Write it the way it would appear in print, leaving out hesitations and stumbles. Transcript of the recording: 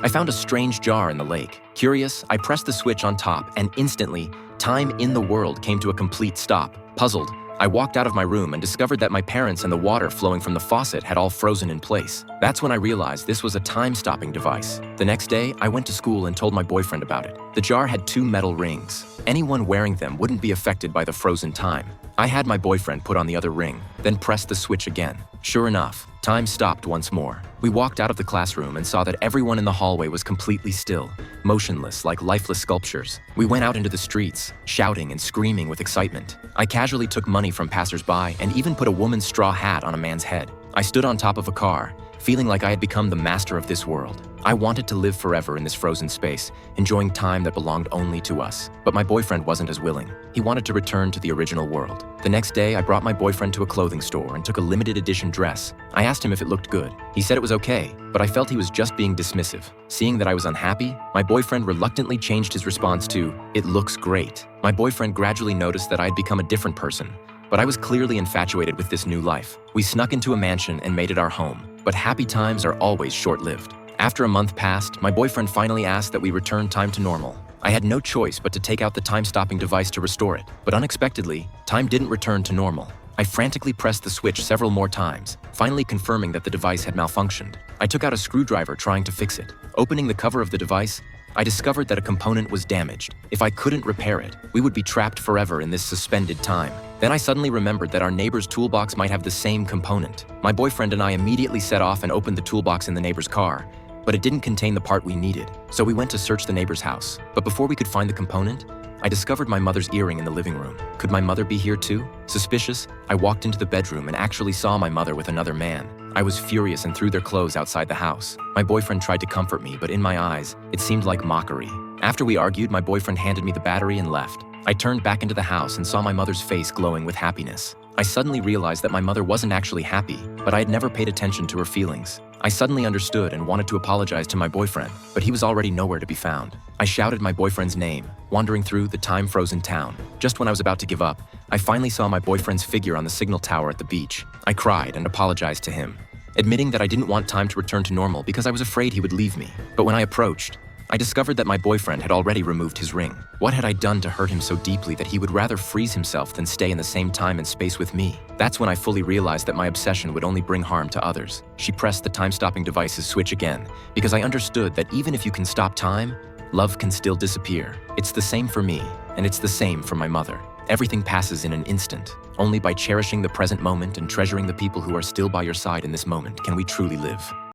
I found a strange jar in the lake. Curious, I pressed the switch on top, and instantly, time in the world came to a complete stop. Puzzled, I walked out of my room and discovered that my parents and the water flowing from the faucet had all frozen in place. That's when I realized this was a time-stopping device. The next day, I went to school and told my boyfriend about it. The jar had 2 metal rings. Anyone wearing them wouldn't be affected by the frozen time. I had my boyfriend put on the other ring, then pressed the switch again. Sure enough, time stopped once more. We walked out of the classroom and saw that everyone in the hallway was completely still, motionless like lifeless sculptures. We went out into the streets, shouting and screaming with excitement. I casually took money from passersby and even put a woman's straw hat on a man's head. I stood on top of a car, feeling like I had become the master of this world. I wanted to live forever in this frozen space, enjoying time that belonged only to us. But my boyfriend wasn't as willing. He wanted to return to the original world. The next day, I brought my boyfriend to a clothing store and took a limited edition dress. I asked him if it looked good. He said it was okay, but I felt he was just being dismissive. Seeing that I was unhappy, my boyfriend reluctantly changed his response to, "It looks great." My boyfriend gradually noticed that I had become a different person, but I was clearly infatuated with this new life. We snuck into a mansion and made it our home, but happy times are always short-lived. After a month passed, my boyfriend finally asked that we return time to normal. I had no choice but to take out the time-stopping device to restore it, but unexpectedly, time didn't return to normal. I frantically pressed the switch several more times, finally confirming that the device had malfunctioned. I took out a screwdriver trying to fix it. Opening the cover of the device, I discovered that a component was damaged. If I couldn't repair it, we would be trapped forever in this suspended time. Then I suddenly remembered that our neighbor's toolbox might have the same component. My boyfriend and I immediately set off and opened the toolbox in the neighbor's car, but it didn't contain the part we needed. So we went to search the neighbor's house. But before we could find the component, I discovered my mother's earring in the living room. Could my mother be here too? Suspicious, I walked into the bedroom and actually saw my mother with another man. I was furious and threw their clothes outside the house. My boyfriend tried to comfort me, but in my eyes, it seemed like mockery. After we argued, my boyfriend handed me the battery and left. I turned back into the house and saw my mother's face glowing with happiness. I suddenly realized that my mother wasn't actually happy, but I had never paid attention to her feelings. I suddenly understood and wanted to apologize to my boyfriend, but he was already nowhere to be found. I shouted my boyfriend's name, wandering through the time-frozen town. Just when I was about to give up, I finally saw my boyfriend's figure on the signal tower at the beach. I cried and apologized to him, admitting that I didn't want time to return to normal because I was afraid he would leave me. But when I approached, I discovered that my boyfriend had already removed his ring. What had I done to hurt him so deeply that he would rather freeze himself than stay in the same time and space with me? That's when I fully realized that my obsession would only bring harm to others. She pressed the time-stopping device's switch again, because I understood that even if you can stop time, love can still disappear. It's the same for me, and it's the same for my mother. Everything passes in an instant. Only by cherishing the present moment and treasuring the people who are still by your side in this moment can we truly live.